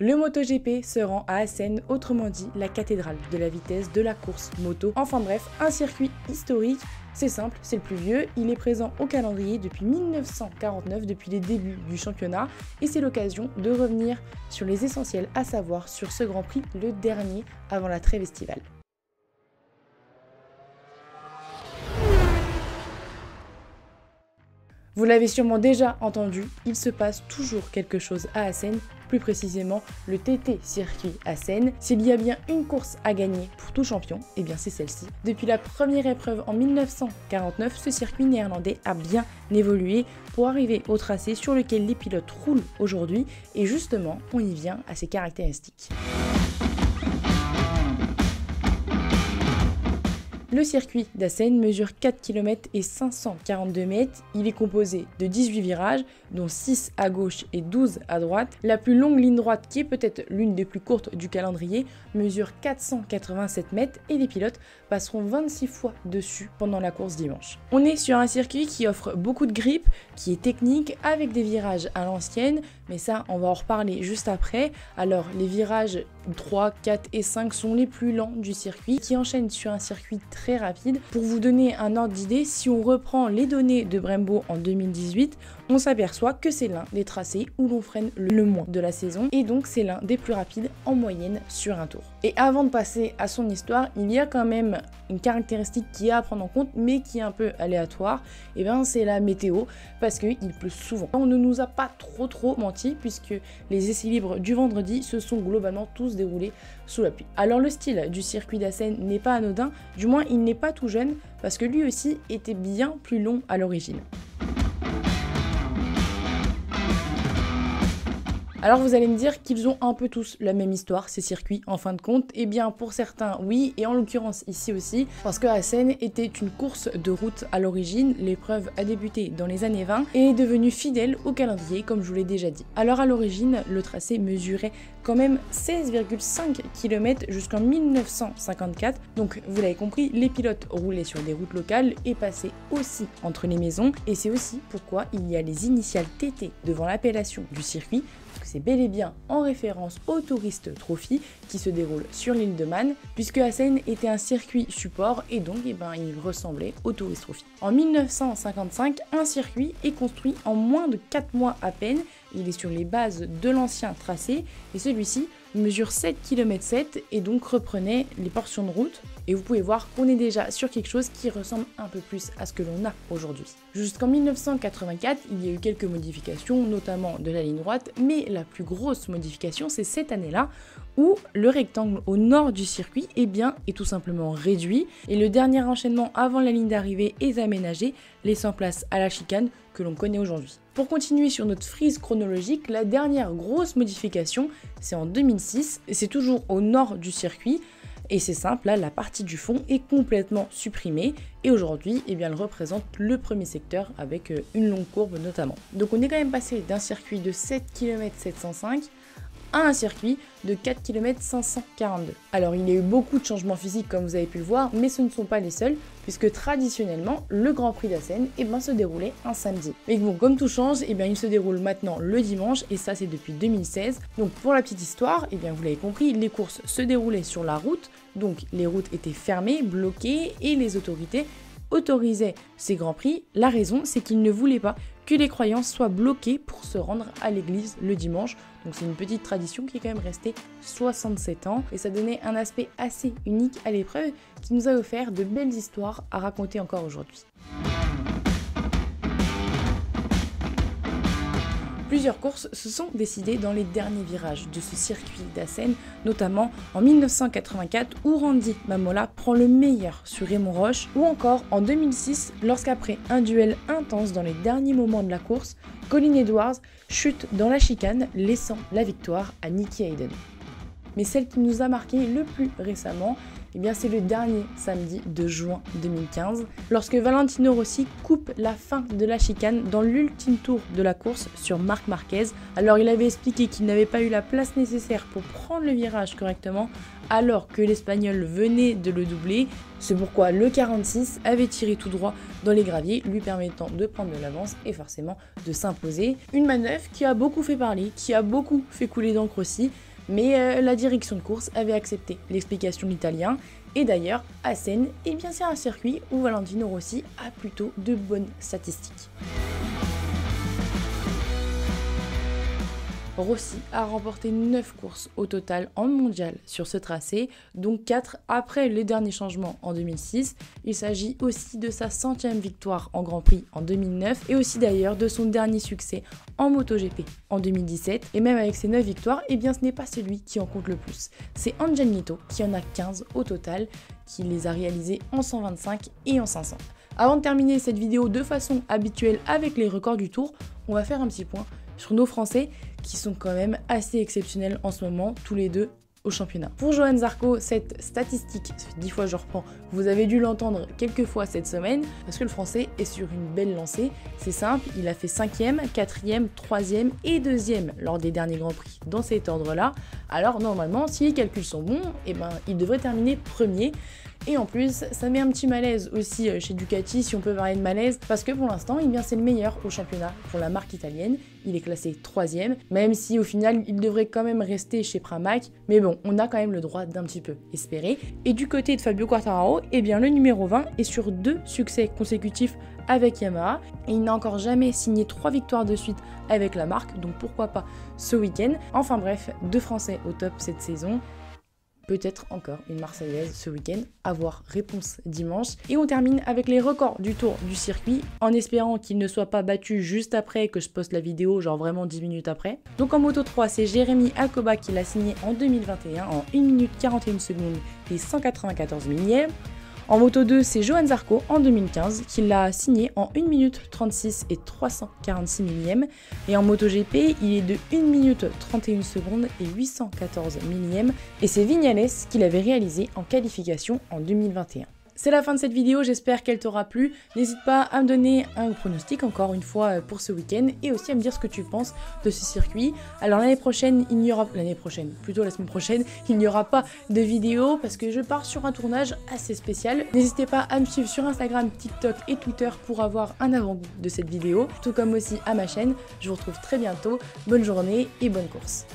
Le MotoGP se rend à Assen, autrement dit la cathédrale de la vitesse de la course moto. Enfin bref, un circuit historique. C'est simple, c'est le plus vieux, il est présent au calendrier depuis 1949, depuis les débuts du championnat, et c'est l'occasion de revenir sur les essentiels à savoir sur ce Grand Prix, le dernier avant la trêve estivale. Vous l'avez sûrement déjà entendu, il se passe toujours quelque chose à Assen, plus précisément le TT Circuit Assen. S'il y a bien une course à gagner pour tout champion, et bien c'est celle-ci. Depuis la première épreuve en 1949, ce circuit néerlandais a bien évolué pour arriver au tracé sur lequel les pilotes roulent aujourd'hui, et justement, on y vient à ses caractéristiques. Le circuit d'Assen mesure 4 km et 542 mètres. Il est composé de 18 virages, dont 6 à gauche et 12 à droite. La plus longue ligne droite, qui est peut-être l'une des plus courtes du calendrier, mesure 487 mètres et les pilotes passeront 26 fois dessus pendant la course dimanche. On est sur un circuit qui offre beaucoup de grip, qui est technique, avec des virages à l'ancienne, mais ça, on va en reparler juste après. Alors, les virages 3, 4 et 5 sont les plus lents du circuit, qui enchaînent sur un circuit très rapide. Pour vous donner un ordre d'idée, si on reprend les données de Brembo en 2018, on s'aperçoit que c'est l'un des tracés où l'on freine le moins de la saison, et donc c'est l'un des plus rapides en moyenne sur un tour. Et avant de passer à son histoire, il y a quand même une caractéristique qui est à prendre en compte, mais qui est un peu aléatoire, et bien c'est la météo, parce qu'il pleut souvent. On ne nous a pas trop menti, puisque les essais libres du vendredi se sont globalement tous déroulés sous la pluie. Alors le style du circuit d'Assen n'est pas anodin, du moins il n'est pas tout jeune, parce que lui aussi était bien plus long à l'origine. Alors vous allez me dire qu'ils ont un peu tous la même histoire, ces circuits, en fin de compte. Eh bien pour certains oui, et en l'occurrence ici aussi, parce que Assen était une course de route à l'origine. L'épreuve a débuté dans les années 20 et est devenue fidèle au calendrier, comme je vous l'ai déjà dit. Alors à l'origine, le tracé mesurait quand même 16,5 km jusqu'en 1954. Donc vous l'avez compris, les pilotes roulaient sur des routes locales et passaient aussi entre les maisons. Et c'est aussi pourquoi il y a les initiales TT devant l'appellation du circuit. C'est bel et bien en référence au Tourist Trophy qui se déroule sur l'île de Man, puisque Assen était un circuit support et donc il ressemblait au Tourist Trophy. En 1955, un circuit est construit en moins de 4 mois à peine. Il est sur les bases de l'ancien tracé et celui-ci mesure 7 km 7 et donc reprenait les portions de route. Et vous pouvez voir qu'on est déjà sur quelque chose qui ressemble un peu plus à ce que l'on a aujourd'hui. Jusqu'en 1984, il y a eu quelques modifications, notamment de la ligne droite, mais la plus grosse modification, c'est cette année-là, où le rectangle au nord du circuit est tout simplement réduit et le dernier enchaînement avant la ligne d'arrivée est aménagé, laissant place à la chicane que l'on connaît aujourd'hui. Pour continuer sur notre frise chronologique, la dernière grosse modification, c'est en 2006, et c'est toujours au nord du circuit, et c'est simple, là, la partie du fond est complètement supprimée, et aujourd'hui, elle représente le premier secteur avec une longue courbe notamment. Donc on est quand même passé d'un circuit de 7 km 705 à un circuit de 4 km 542. Alors il y a eu beaucoup de changements physiques comme vous avez pu le voir, mais ce ne sont pas les seuls, puisque traditionnellement, le Grand Prix d'Assen se déroulait un samedi. Mais bon, comme tout change, il se déroule maintenant le dimanche, et ça c'est depuis 2016. Donc pour la petite histoire, vous l'avez compris, les courses se déroulaient sur la route, donc les routes étaient fermées, bloquées, et les autorités autorisaient ces Grands Prix. La raison, c'est qu'ils ne voulaient pas que les croyants soient bloqués pour se rendre à l'église le dimanche. Donc c'est une petite tradition qui est quand même restée 67 ans et ça donnait un aspect assez unique à l'épreuve qui nous a offert de belles histoires à raconter encore aujourd'hui. Plusieurs courses se sont décidées dans les derniers virages de ce circuit d'Assen, notamment en 1984 où Randy Mamola prend le meilleur sur Raymond Roche, ou encore en 2006 lorsqu'après un duel intense dans les derniers moments de la course, Colin Edwards chute dans la chicane, laissant la victoire à Nicky Hayden. Mais celle qui nous a marqué le plus récemment, c'est le dernier samedi de juin 2015, lorsque Valentino Rossi coupe la fin de la chicane dans l'ultime tour de la course sur Marc Marquez. Alors il avait expliqué qu'il n'avait pas eu la place nécessaire pour prendre le virage correctement, alors que l'Espagnol venait de le doubler. C'est pourquoi le 46 avait tiré tout droit dans les graviers, lui permettant de prendre de l'avance et forcément de s'imposer. Une manœuvre qui a beaucoup fait parler, qui a beaucoup fait couler d'encre aussi, Mais la direction de course avait accepté l'explication de l'Italien. Et d'ailleurs, Assen, eh bien c'est un circuit où Valentino Rossi a plutôt de bonnes statistiques. Rossi a remporté 9 courses au total en mondial sur ce tracé, dont 4 après les derniers changements en 2006. Il s'agit aussi de sa 100e victoire en Grand Prix en 2009 et aussi d'ailleurs de son dernier succès en MotoGP en 2017. Et même avec ces 9 victoires, eh bien ce n'est pas celui qui en compte le plus. C'est Angel Nieto qui en a 15 au total, qui les a réalisés en 125 et en 500. Avant de terminer cette vidéo de façon habituelle avec les records du Tour, on va faire un petit point sur nos Français qui sont quand même assez exceptionnels en ce moment, tous les deux au championnat. Pour Johann Zarco, cette statistique, ça fait 10 fois je reprends, vous avez dû l'entendre quelques fois cette semaine, parce que le Français est sur une belle lancée. C'est simple, il a fait 5e, 4e, 3e et 2e lors des derniers Grands Prix dans cet ordre-là. Alors normalement, si les calculs sont bons, eh ben, il devrait terminer premier. Et en plus, ça met un petit malaise aussi chez Ducati, si on peut parler de malaise, parce que pour l'instant, eh bien, c'est le meilleur au championnat pour la marque italienne. Il est classé 3e, même si au final, il devrait quand même rester chez Pramac. Mais bon, on a quand même le droit d'un petit peu espérer. Et du côté de Fabio Quartararo, eh bien, le numéro 20 est sur 2 succès consécutifs avec Yamaha. Et il n'a encore jamais signé 3 victoires de suite avec la marque, donc pourquoi pas ce week-end. Enfin bref, 2 Français au top cette saison. Peut-être encore une Marseillaise ce week-end, à voir, réponse dimanche. Et on termine avec les records du Tour du circuit, en espérant qu'il ne soit pas battu juste après que je poste la vidéo, genre vraiment 10 minutes après. Donc en Moto 3, c'est Jérémy Alcoba qui l'a signé en 2021 en 1 minute 41 secondes et 194 millièmes. En Moto 2, c'est Johann Zarco en 2015 qui l'a signé en 1 minute 36 et 346 millièmes. Et en MotoGP, il est de 1 minute 31 secondes et 814 millièmes. Et c'est Viñales qui l'avait réalisé en qualification en 2021. C'est la fin de cette vidéo, j'espère qu'elle t'aura plu. N'hésite pas à me donner un pronostic encore une fois pour ce week-end et aussi à me dire ce que tu penses de ce circuit. Alors l'année prochaine, plutôt la semaine prochaine, il n'y aura pas de vidéo parce que je pars sur un tournage assez spécial. N'hésitez pas à me suivre sur Instagram, TikTok et Twitter pour avoir un avant-goût de cette vidéo, tout comme aussi à ma chaîne. Je vous retrouve très bientôt, bonne journée et bonne course.